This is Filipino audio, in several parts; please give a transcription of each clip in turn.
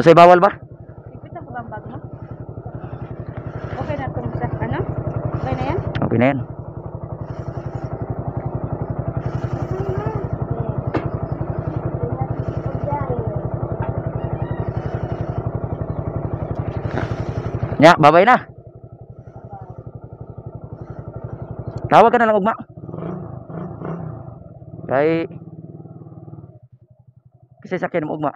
Masay bawal ba? Ipit ako bang bag mo? Okay na itong sa ano? Okay na yan? Okay na yan. Nya, babay na. Tawag ka na lang ugma. Kay kasi sakyan mo ugma.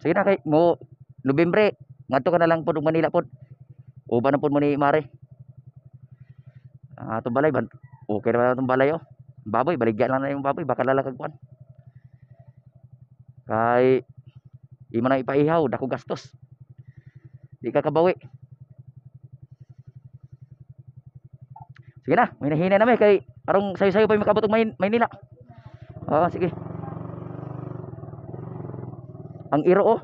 Sige na kay mo Nobyembre. Ngadto ka na lang pod og Manila pod. Uban na pod mo ni Mare. Atong balay ban. Okay na atong balay oh. Baboy, baligya lang na yung baboy, baka lalakag kuan. Kay imo na ipaihaw, dako gastos. Di ka kabawi. Sige na, may nahina na may kay arong sayo-sayo pa makabot og Maynila. Oo, sige. Ang iro oh.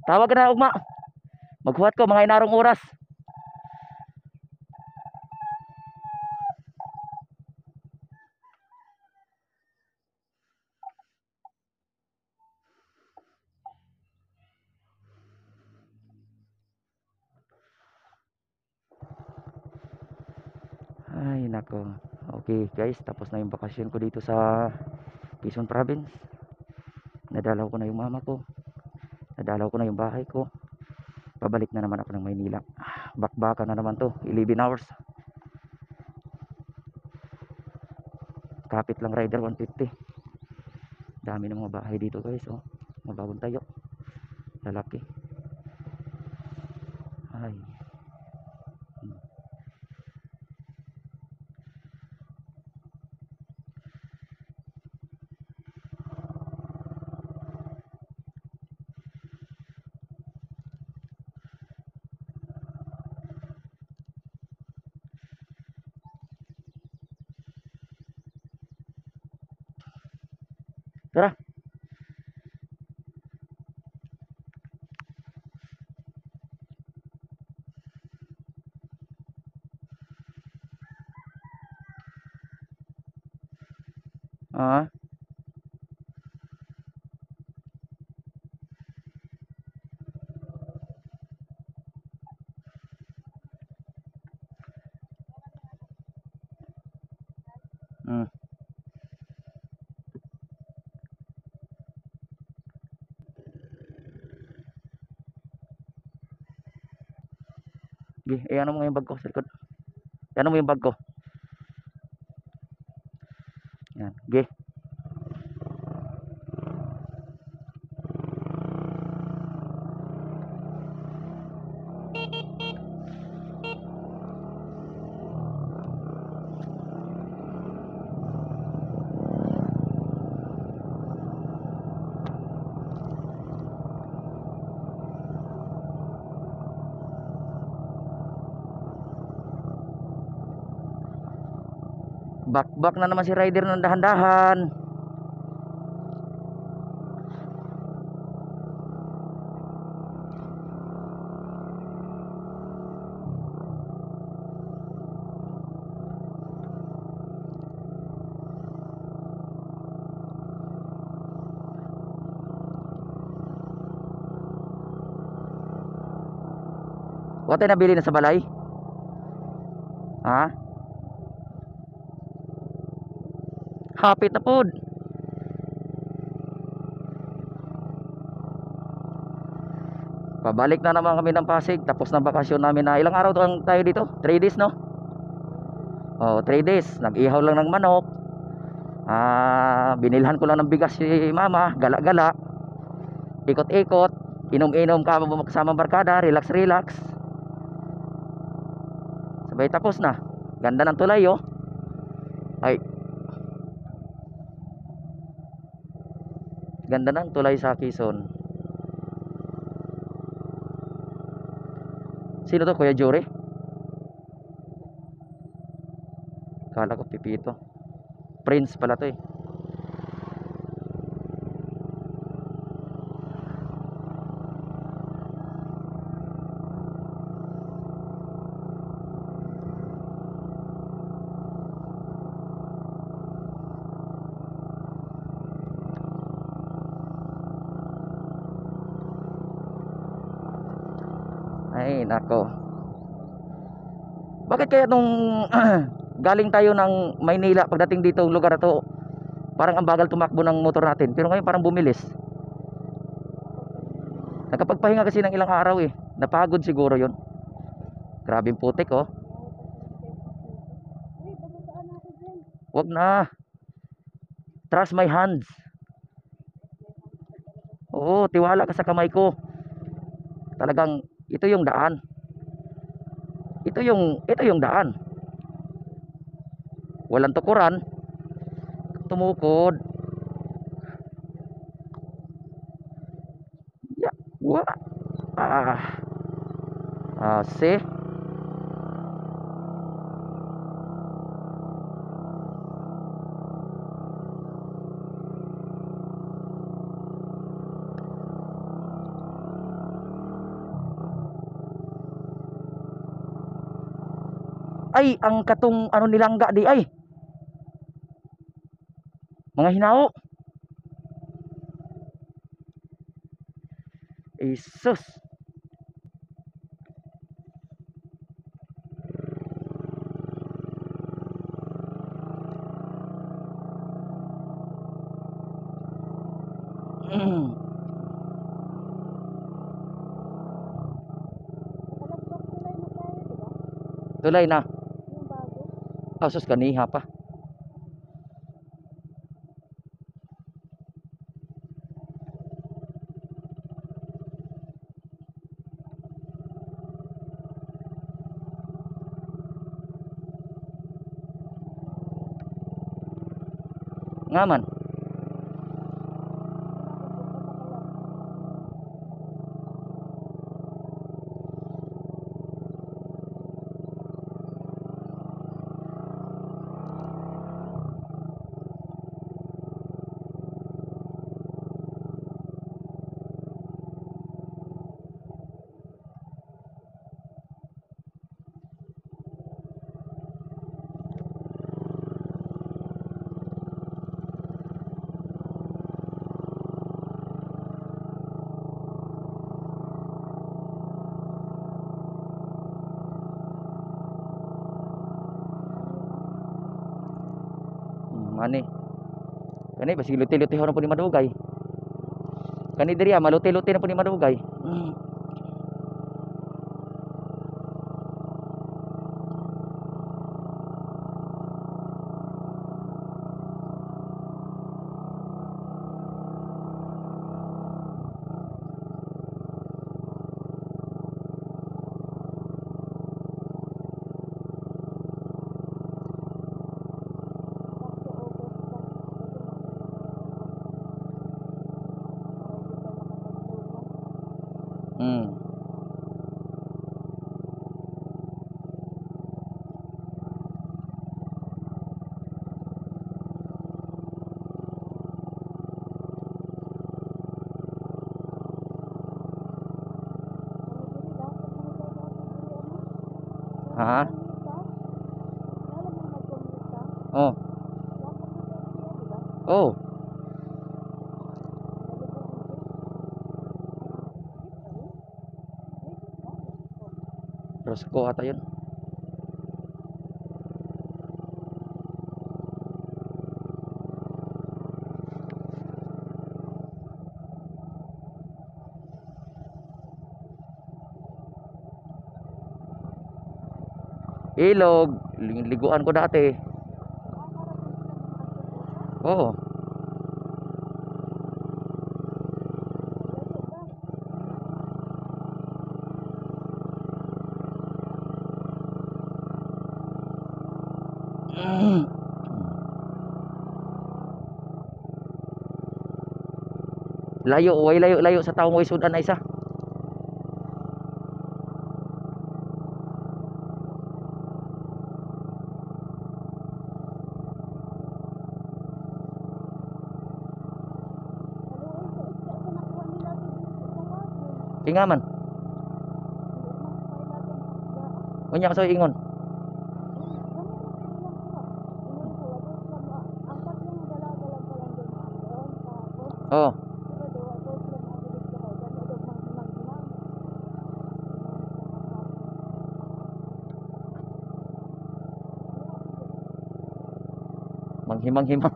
Tawag ka na ugma. Maghuwat ko mga inarong oras. Ay nako. Okay guys, tapos na yung bakasyon ko dito sa Quezon Province. Nadalaw ko na yung mama ko. Nadalaw ko na yung bahay ko. Pabalik na naman ako ng Maynila. Bakbakan na naman to, 11 hours. Kapit lang rider 150. Dami ng mga bahay dito guys oh. Mabagong tayo. Lalaki. Ay. Tara. Ah. Hmm. Gi, ano mo yung bag ko sa likod? Ano mo yung bag ko? Yan, gi. Bakbak na naman si rider ng dahan-dahan. Wala tayo nabili na sa balay? Ha? Hapit na pod. Pabalik na naman kami ng Pasig. Tapos na bakasyon namin na ilang araw tayo dito? 3 days no? Oh, 3 days. Nag-ihaw lang ng manok. Binilhan ko lang ng bigas si mama. Gala-gala. Ikot-ikot. Inom-inom kasama barkada. Relax-relax. Sabay tapos na. Ganda ng tulay oh. Ay. Ganda ng tulay sa Quezon. Sino to, Kuya Jory? Kala ko Pipito. Prince pala to eh. Ay, nako. Bakit kaya nung galing tayo ng Maynila pagdating dito lugar na to, parang ang bagal tumakbo ng motor natin. Pero ngayon parang bumilis. Nakapagpahinga kasi ng ilang araw eh. Napagod siguro yon. Grabing putik oh. Uy, babasaan ako dyan. Wag na. Trust my hands. Oo, tiwala ka sa kamay ko. Talagang ito yung daan. Ito yung daan. Walang tukuran. Tumukod. Ya, wa. See? Ay, ang katong ano nilangga di ay. Mga hinao. Isus. Palagpak tulay na tayo, di ba? Tulay na. Yung bago. Asus kaniha pa. Nga man. Mani. Kani basig luti-luti na po ni madugay. Kani diri maluti-luti na po ni madugay. Mm. Ha? Oh. Oh. Rosco ata yun. Ilog, liguan ko dati. Oo. Layo, way layo sa taong way sudan na isa. Tingaman. Unya so ingon. Oh. Manghimang-himang.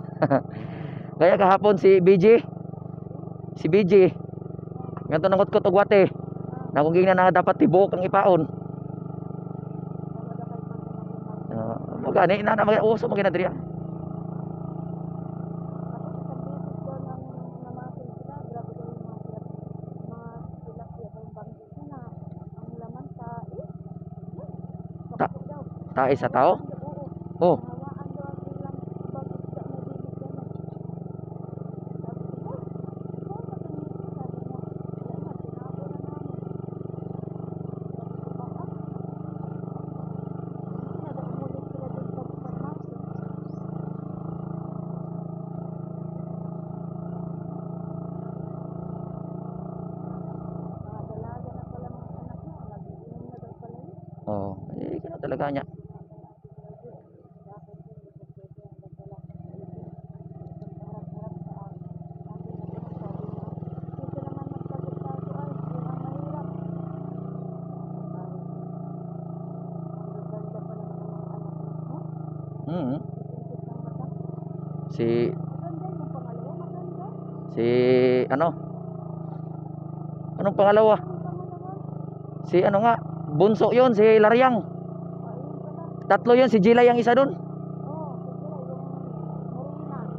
Kaya kahapon si BJ. Si BJ. Nga tunangot ko tugwate. Na kung gina na dapat tibok ang ipaon. Mo gani na na uso mo ginadriya. Ta tae sa tao? Oh. Oh, eh kano talaga niya. Mm. Si ano? Anong pangalawa? Si ano nga? Bunso 'yon, si Laryang. Tatlo 'yon, si Jilay ang isa doon.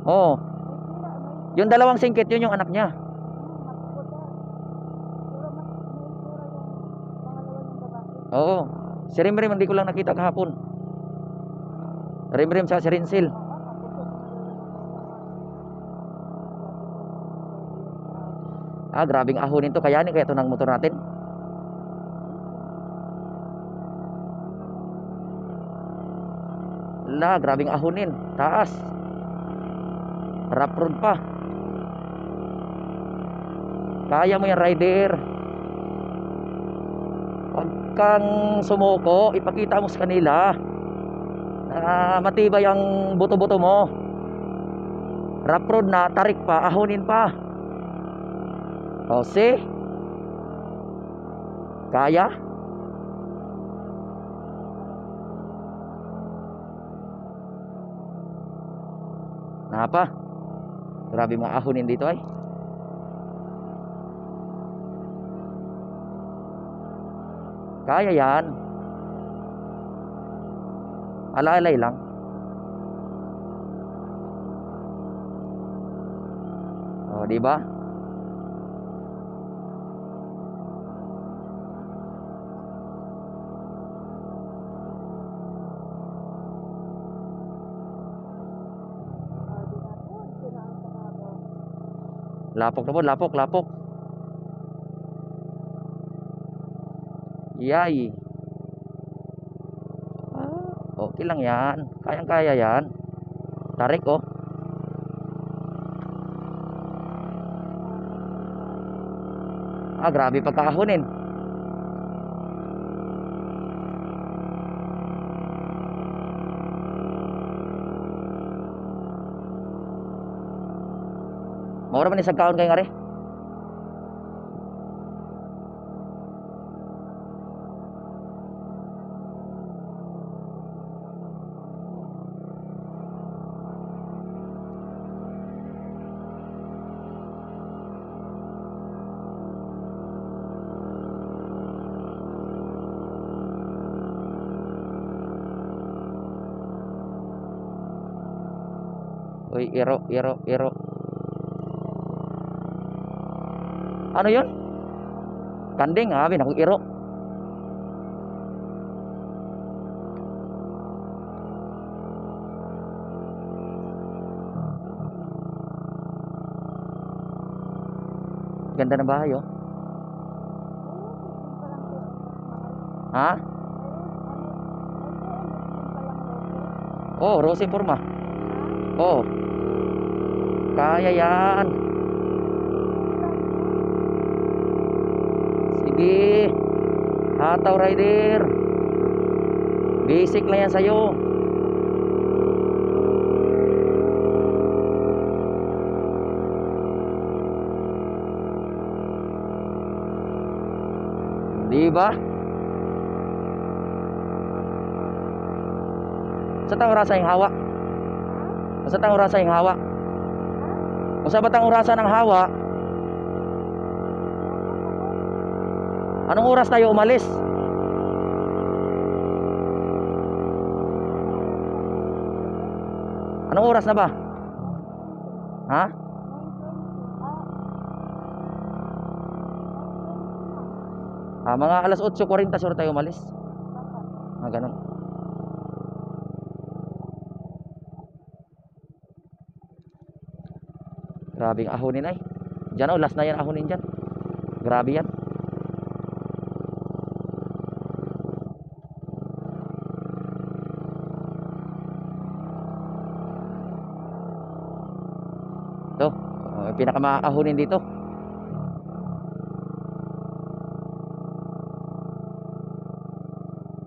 Oh. Yung dalawang singkit, yun yung anak niya. Oo. Si Rimrim hindi ko lang nakita kahapon. Rimrim sa si Rinsil. Ah, grabing ahonin to. Kayanin kaya to ng motor natin. La, grabing ahonin. Taas. Rough road pa. Kaya mo yan, rider. Huwag kang sumuko. Ipakita mo sa kanila na matibay ang buto-buto mo. Rough road na, tarik pa, ahonin pa. O, see? Kaya? Napa? Grabe mga ahonin dito ay. Kaya yan. Alay-alay lang. O, di ba? Lapok na po, lapok, lapok. Yay. Okay lang yan. Kayang-kaya yan. Tarik oh. Ah, grabe pagkaahonin. Maura man isang kaon kay ngare. Uy, iro, iro, iro. Ano yun? Kanding, abi na kong iro. Ganda ng bahay oh. Ha? Oh, Rose Informa. Oh. Kaya yan. Sige. Hataw rider. Basic lang yan sa'yo. Di ba? Sa tang orasa yung hawa? Sa tang orasa yung hawa? Kung sa batang orasa ng hawa, anong oras tayo umalis? Anong oras na ba? Ha? Mga alas 8:40 siguro tayo umalis. Ganun. Grabing ahonin ay. Diyan oh, last na yan ahonin dyan. Grabe yan. Ito, pinakamaahonin dito.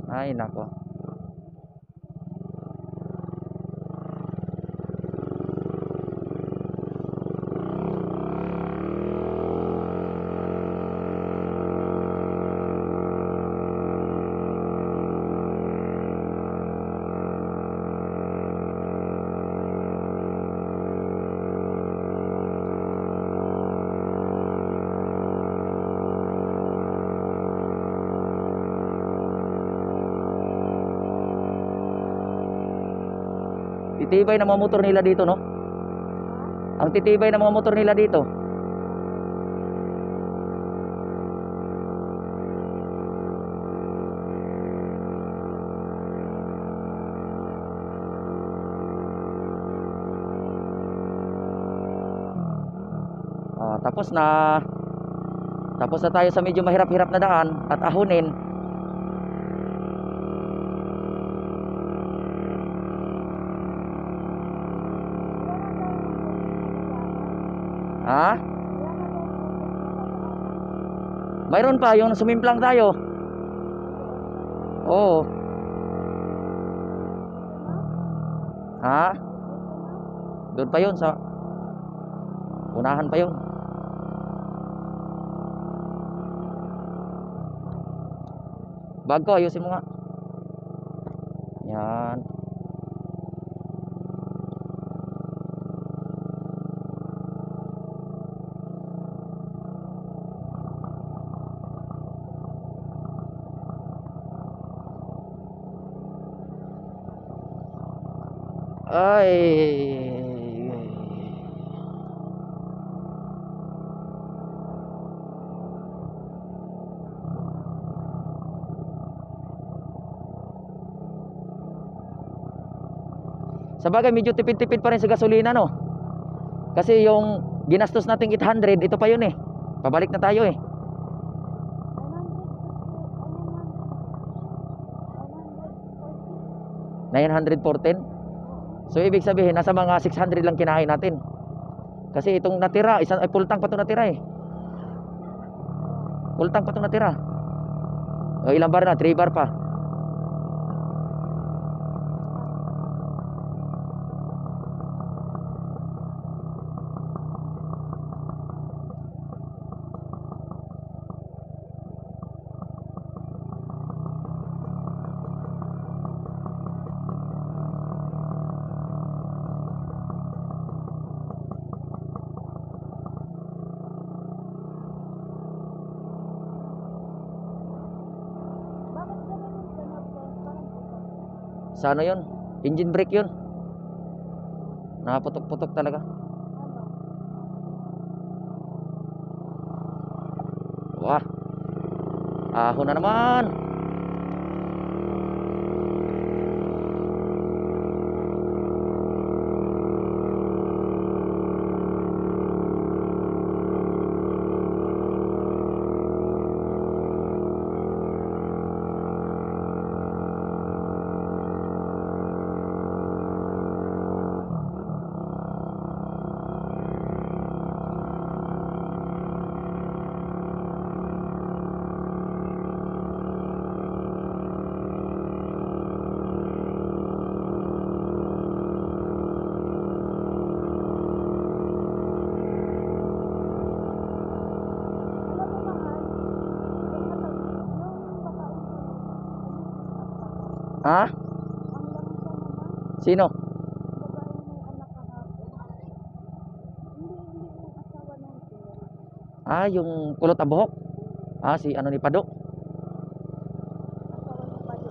Ay nako. Titibay ng mga motor nila dito, no? Ang titibay ng mga motor nila dito. Tapos na. Tapos na tayo sa medyo mahirap-hirap na daan at ahonin. Ha? Mayroon pa yung sumimplang tayo. Oo. Ha? Doon pa yun sa unahan pa yun. Bag ko, ayusin mo nga. Yan. Ay. Sabagay medyo tipid-tipid pa rin sa gasolina, no? Kasi yung ginastos nating 800, ito pa yun eh. Pabalik na tayo eh. 914. So ibig sabihin nasa mga 600 lang kinain natin. Kasi itong natira, isang full tank pa 'tong natira eh. Full tank pa 'tong natira. O ilang bar na? 3 bar pa. Sa ano yun? Engine brake yun. Nakaputok-putok talaga. Wah. Ahon na naman. Ha? Ang lang siya naman. Sino? Babae may anak kahapon. Hindi yung asawa ng sir. Ah, yung kulot ang buhok. Ah, si ano ni Pado. Asawa ng pado.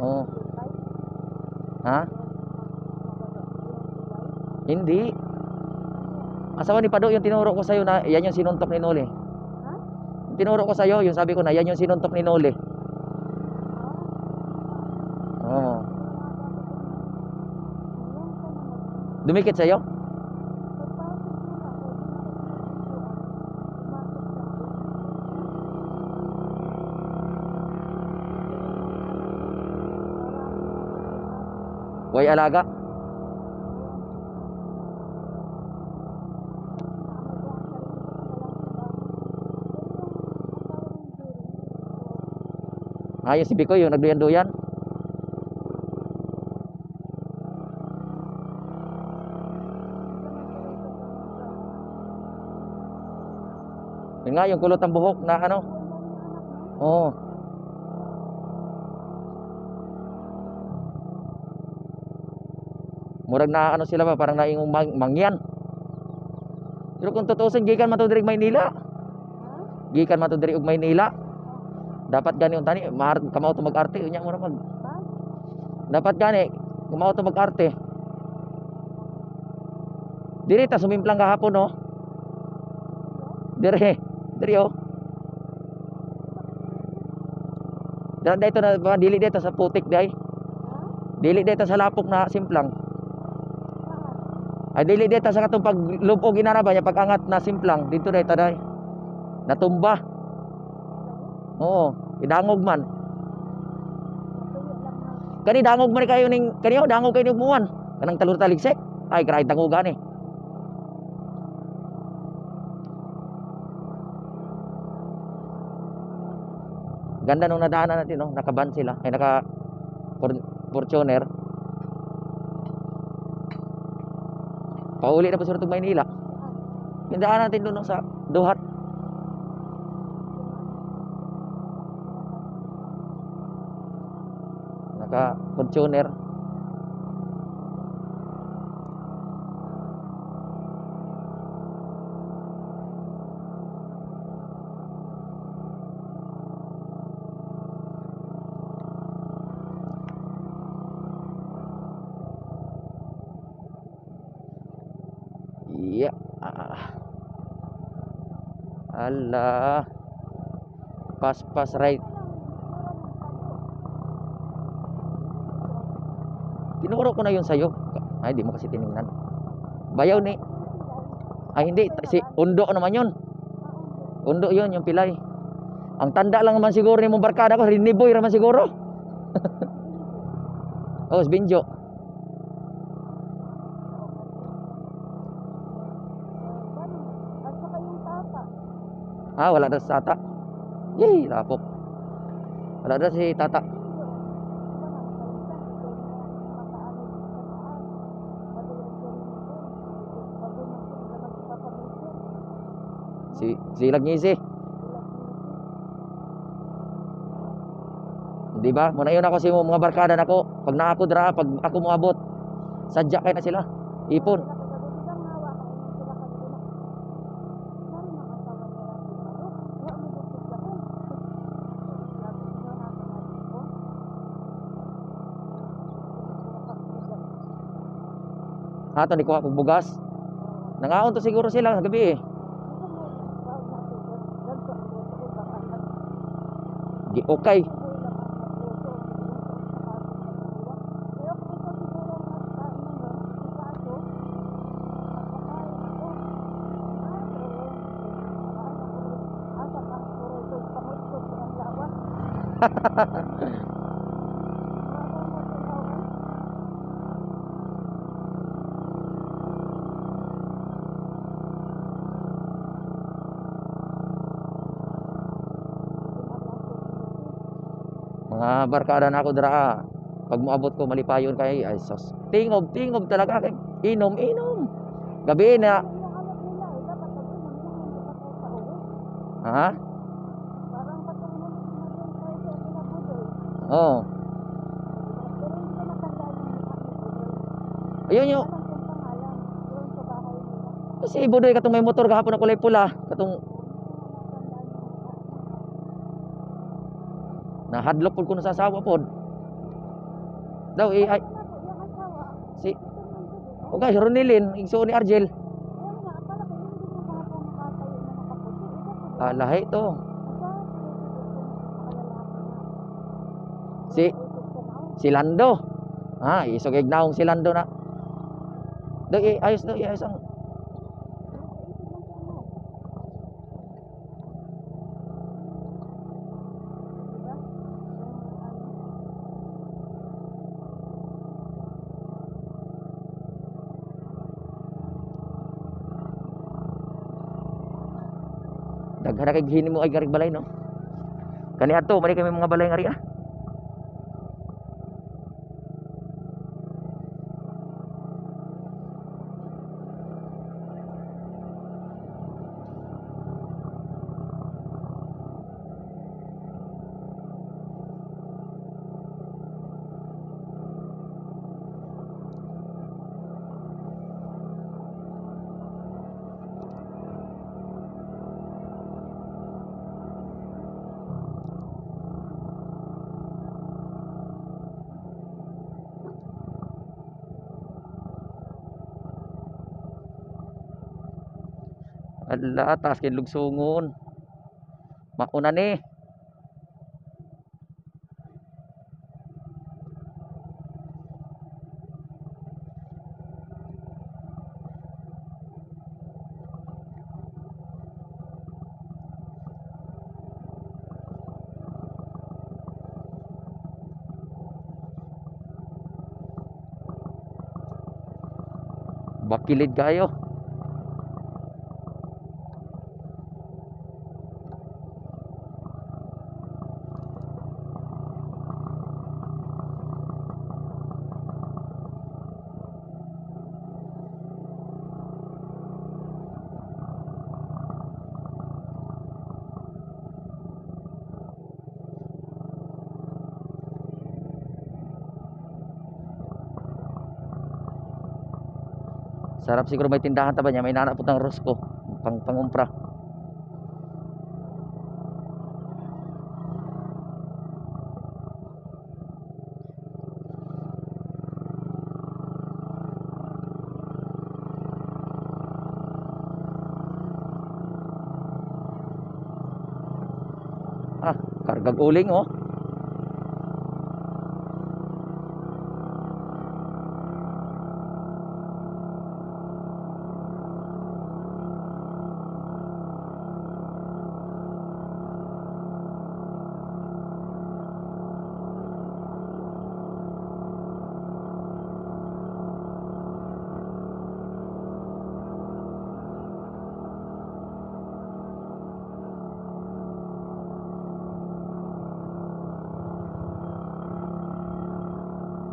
Oo. Tay. Ha? Yung Hindi. Asawa ni Pado yung tinuro ko sa'yo na yan yung sinuntok ni Noli. ha? Yung tinuro ko sa'yo, yung sabi ko na yan yung sinuntok ni Noli. Oo. Dumikit sa'yo? Way alaga? Ah, yung si Bikoy, yung nagduyan-duyan. Yun nga, yung kulot ang buhok na ano. Oo. Murag na ano sila ba, parang naingong mangyan. Pero kung tutusin, gikan man to diri Maynila. Gikan man to diri og Maynila. Dapat gani untani, kamao to mag-arte unya mo mag. Dapat gani, kamao to mag-arte. Diri ta sumimplang gahapon no. Diri oh. Dito na dili dito sa putik day. Dili dito sa lapok na simplang. Ay dili dito sa katong paglubog inaraba nya pagangat na simplang dito dito day. Natumba. Oo, idangog man. Kani dangog man kayo ning kaniyo dangog kayo ning muwan. Kanang talur taligsik. Ay grabe dangogan eh. Ganda nung nadaanan natin no, nakaban sila. Ay naka Fortuner. Pauli na pa sa Maynila. Yung daan natin doon sa Duhat. Naka Fortuner. Yeah. Allah. Pas right. Tinuro ko na yun sa'yo. Ay, di mo kasi tiningnan. Bayaw ni. Ay, hindi. Si Undo naman yun. Undo yun, yung pilay. Ang tanda lang naman siguro ni mong barkada ko. Riniboy naman siguro. Oh, si Binjo. Ah, wala na sa tata. Yay, lapok. Wala na si tata. Si Lagnyisi. Di ba? Muna yun ako si mga barkada nako. Pag naako dra, pag ako moabot, sadya kay na sila. Ipon. Ato ni kuha kog bugas. Nangaon to siguro sila gabi eh. Di okay. Mga barkada na ako dira. Pag moabot ko malipayon kay ay sos. Tingob talaga kay inom. Gabi na. Ha? Oh. Ayun yung Anong kung pangalan? Doon sa bahay nila. si Budoy katong may motor gahapon na kulay pula, katong nahadlok pud ko na sa asawa pod. Daw ay Yung asawa. si Ito naman po, di ba? okay, Ronilin, igsuon ni Argel. Ayun nga, akala ko hindi mo pa ako nakatayo na nakaputi. Ito po, di ba? Ah, lahi to. Asa, pilitin ko Si ikot ko na. si Lando. Ah, isog ignaong si Lando na. Daw ayos daw, ayos ang daghan na kay gihini mo ay garig balay no. Kani adto mali kami mga balay nga ri ah. Ala, taas kay lugsungon. Mauna ni. Bakilid kayo. Sarap siguro may tindahan ta ba niya, may nanapot ng Rosco, pangumpra. Ah, kargag uling oh.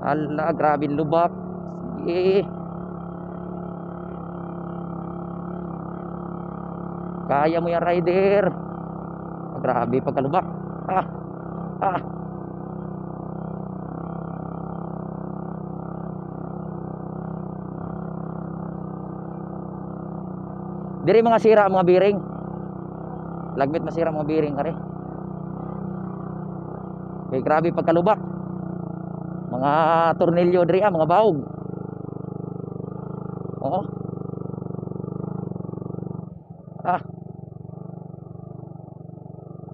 Ala, grabe lubak. Sige. Kaya mo yan, rider. Grabe pagkalubak. Ah, ah. Diri mga sira mga bearing. Lagmit masira mga bearing kare. Kay grabe pagkalubak. Mga tornilyo diri mga baog. Oo. Ah.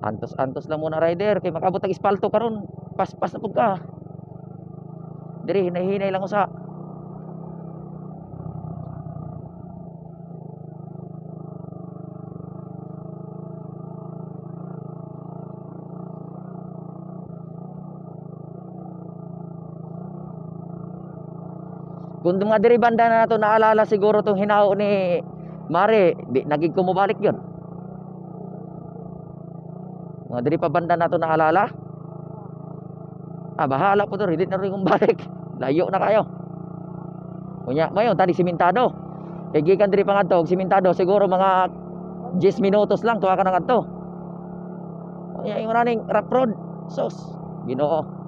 Antos-antos lang muna rider kay makabot ang espalto karon. Pas-pas na pud ka. Diri hinay-hinay lang usa. Kung mga diri banda na to naalala siguro tong hinaho ni Mare, di nagig ko mo balik yun. Mga diri pa banda na to naalala. Ah, bahala po to, hindi na rin kong balik. Layo na kayo. Kunya, mayon tadi simentado. Kay gikan diri pa ngadto, simentado siguro mga 10 minutos lang tuwa ka na ngadto. Kunya yung running rough road. Sus, Ginoo.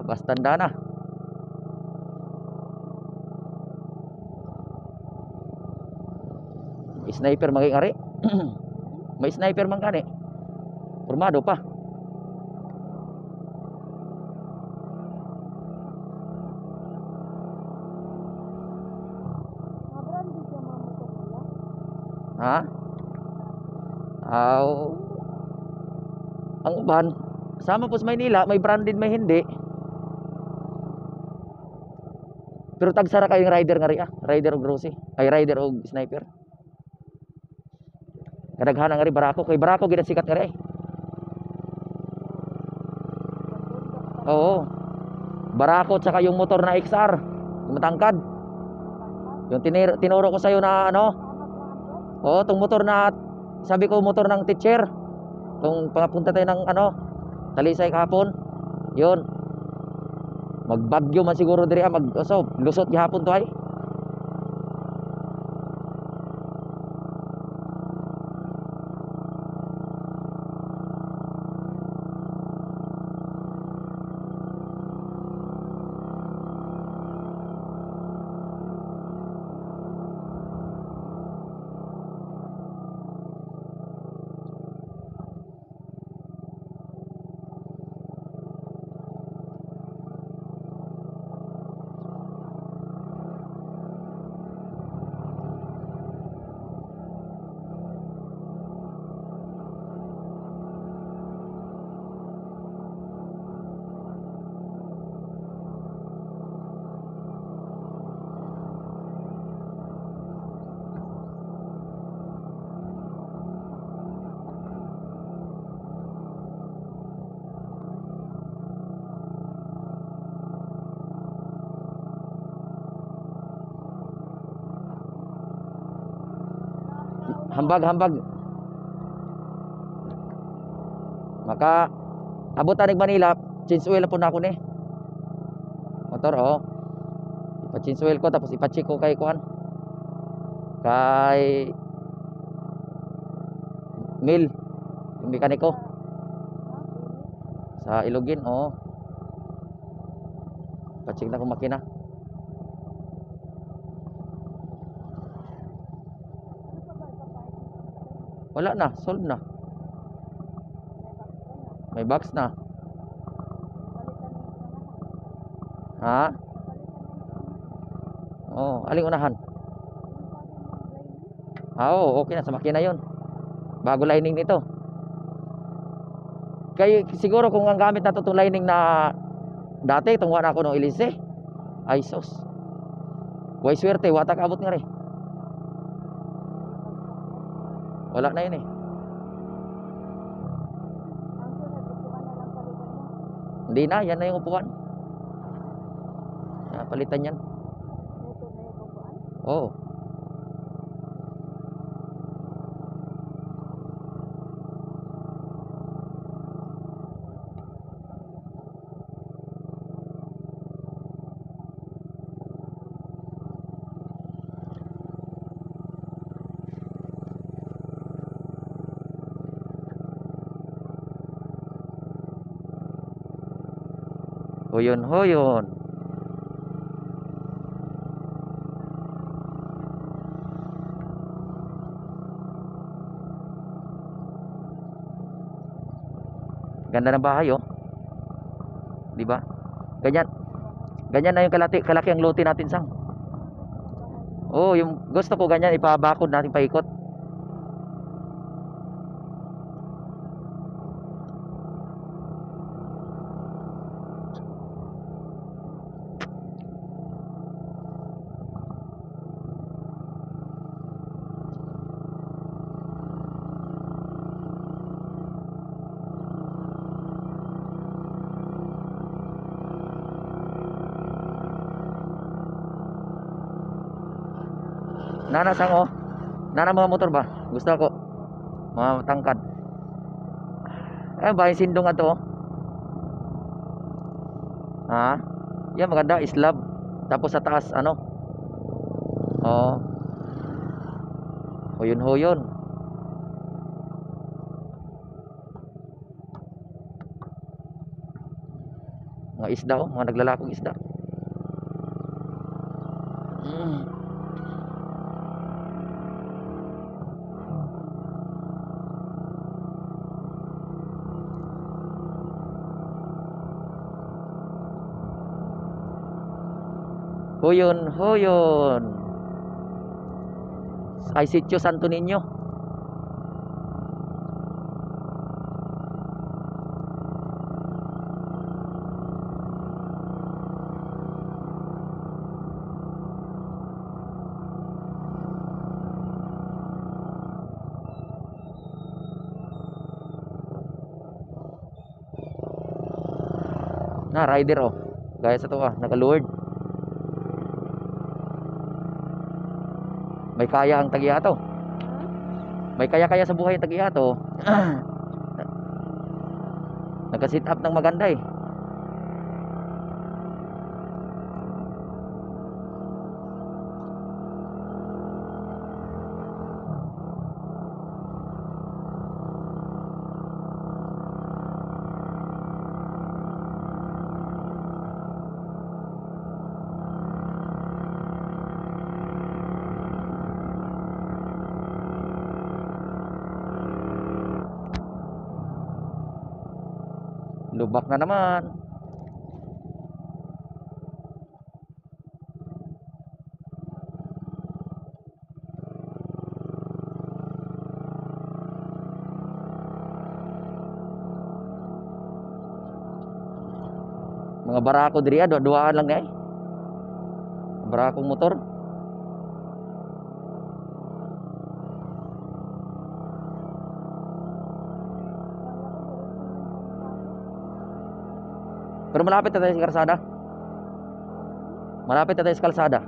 basta tanda na. Sniper maging-ari. May sniper man gani. Formado pa. Ha? Aw. Ang uban, sama po sa Maynila, may branded may hindi. Pero tagsara kayong rider nga ri ah. Rider og Rossi. Ay rider og sniper. Kadaghanan nga ri Barako. Kay Barako gid sikat nga ri. Oo. Barako tsaka yung motor na XR. Yung matangkad. Yung tinuro ko sa'yo na ano. Oo, tong motor na, sabi ko motor ng teacher. Tong papunta tayo ng ano, Talisay kahapon. Yun. Magbagyo man siguro diri lusot gihapon to ay. Hambag. Maka abot anig Manila, change oil na po na ako ni. Motor oh. Ipa-change oil ko tapos ipa-check ko kay kuan. Kay Mil, yung mekaniko. Sa Ilugin oh. Pa-check na ko makina. Wala na, solve na. May box na. Ha? Oh, aling unahan? Oo, okay na sa makina 'yon. Bago lining nito. Kay siguro kung ang gamit na to tong lining na dati tungwa na ako ng Elise. Ay sus. Way swerte, watak abot nga rin. Wala na yun eh. Hindi na, yan na yung upuan. Palitan yan. Oo. Hoyon. Ganda ng bahay oh. 'Di ba? Ganyan. Ganyan na yung kalaki ang lote natin sang. Oh, yung gusto ko ganyan ipabakod natin paikot. Nana sang oh. Nana mga motor ba? Gusto ko. Mga tangkad. Ba yung sindong ato oh. Ha? Yan maganda slab. Tapos sa taas ano? Oh. Hoyon. Nga Mga isda oh, mga naglalakong isda. Mm. Huyon, huyon. Ay, Sitio Santo Niño. Na, rider oh. Gaya sa to ah, naka-lured. May kaya ang tagiya to. May kaya-kaya sa buhay ang tagiya to. Nagka-sit up ng maganda eh. Lubak na naman. Mga barako diri ah, duaan lang eh. Barakong motor. Pero malapit na tayo sa kalsada. Malapit na tayo sa kalsada.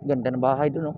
Ganda ng bahay dun oh.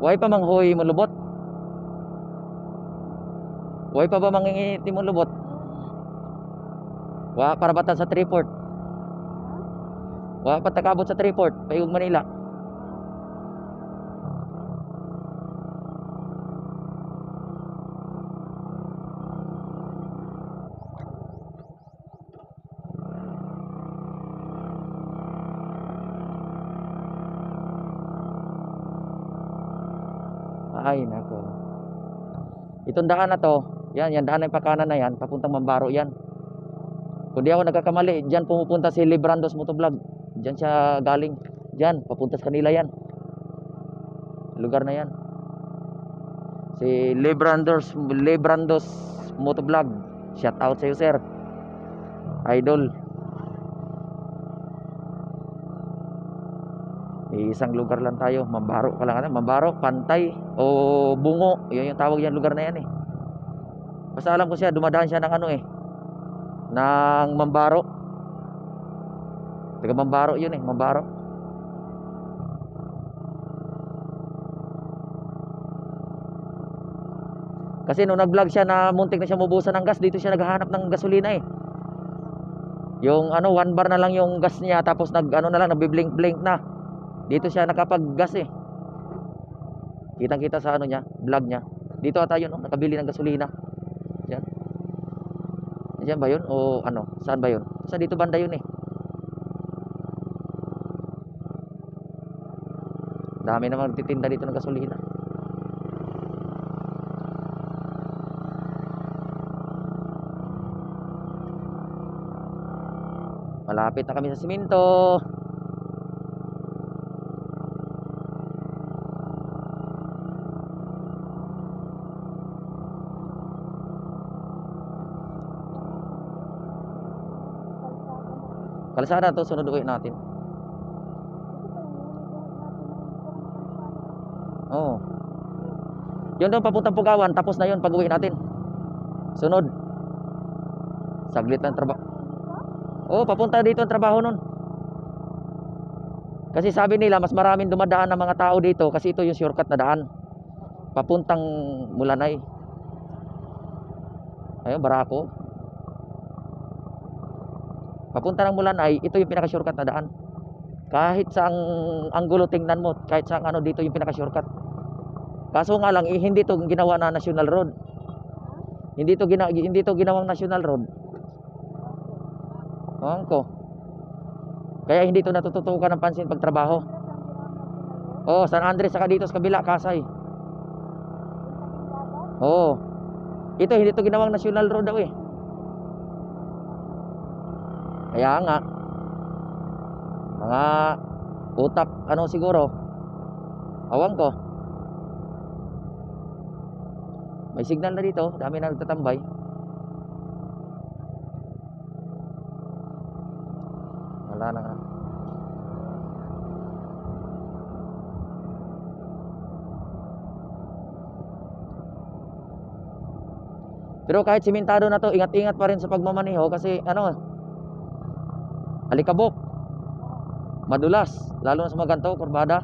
Way pa manghoy mo lubot. Way pa ba mangingiti mo lubot? Wa karabatan sa Triport. Wa pa takabot sa Triport, paigog Manila. Ay nako. Itong daan na to, Yan daan ng pakanan na yan, papuntang Mambaro yan. Kung di ako nagkakamali, diyan pumupunta si Librandos Motovlog. Diyan siya galing. Diyan, papunta sa kanila yan. Lugar na yan. Si Librandos Motovlog. Shout out sa iyo, sir. Idol. Isang lugar lang tayo, Mambaro ka lang, Mambaro, Pantay o Bungo, yun yung tawag yan lugar na yan eh. Basta alam ko siya, dumadaan siya ng ano eh, ng Mambaro. Taga Mambaro yun eh, Mambaro. Kasi nung nag-vlog siya na muntik na siya mabusan ng gas, dito siya naghahanap ng gasolina eh. Yung ano, 1 bar na lang yung gas niya, tapos nag ano na lang, nagbi-blink-blink na. Dito siya nakapag-gas eh. Kitang-kita sa ano niya, vlog niya. Dito ata yun, oh, nakabili ng gasolina. Diyan. Diyan ba yun? O ano? Saan ba yun? Sa dito banda yun eh. Dami naman nagtitinda dito ng gasolina. Malapit na kami sa simento. Kalsada to, sunod uwi natin. Oo. Yun doon papuntang Pugawan, tapos na yun pag uwi natin. Sunod. Saglit lang trabaho. Oo, papunta dito ang trabaho nun. Kasi sabi nila, mas maraming dumadaan ng mga tao dito kasi ito yung shortcut na daan. Papuntang Mulanay. Ayun, Barako. Papunta ng Mulanay, ito yung pinaka-shortcut na daan. Kahit saang anggulo tingnan mo, kahit saang ano, dito yung pinaka-shortcut. Kaso nga lang, hindi to ginawa na national road. Hindi to ginawang national road. Ko. Kaya hindi to natututukan ng pansin pag trabaho. Oh, San Andres saka dito sa kabila, Kasay. Oh. Ito hindi to ginawang national road daw eh. Kaya nga mga utak ano siguro. Awang ko. May signal na dito, dami na nagtatambay. Wala na nga. Pero kahit simentado na to, ingat-ingat pa rin sa pagmamaneho kasi ano, alikabok. Madulas, lalo na sa mga ganito, kurbada.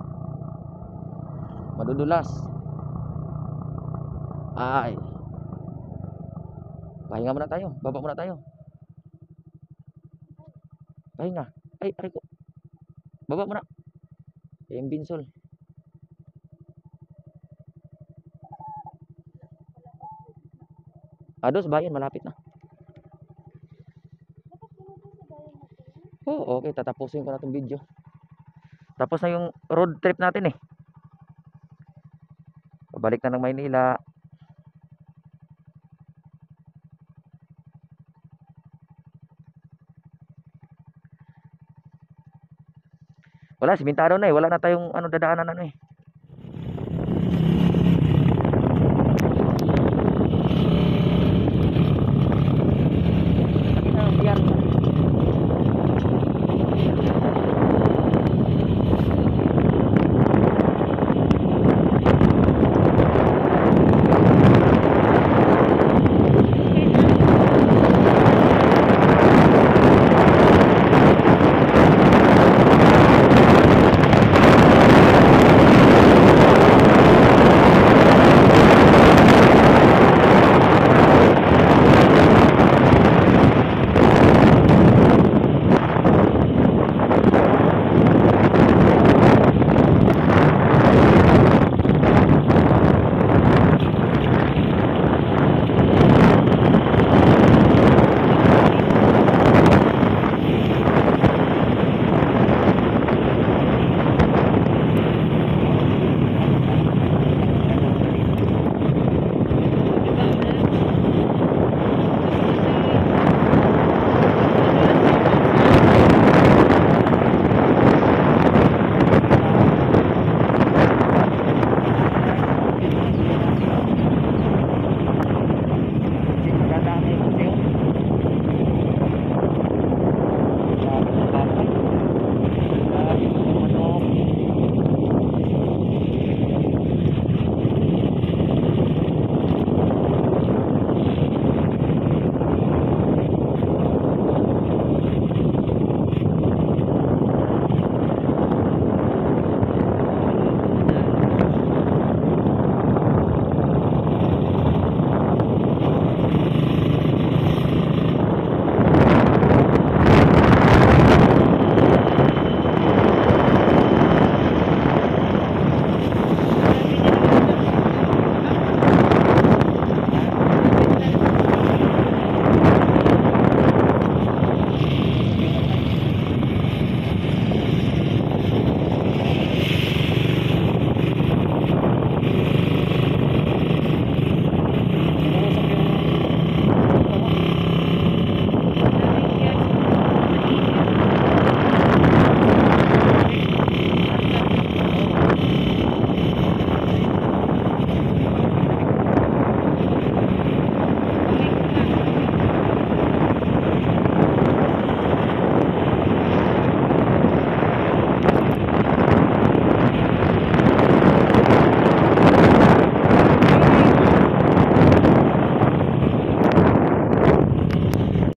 Madudulas. Ay. Pahinga muna tayo, baba muna tayo. Pahinga. Ay, aray ko. Baba muna. Yung binsol. Ados, bayan, malapit na. Oo, okay, tatapusin ko na itong video. Tapos na yung road trip natin eh. Pabalik na ng Maynila. Wala, simentado na eh. Wala na tayong ano dadaanan ano eh.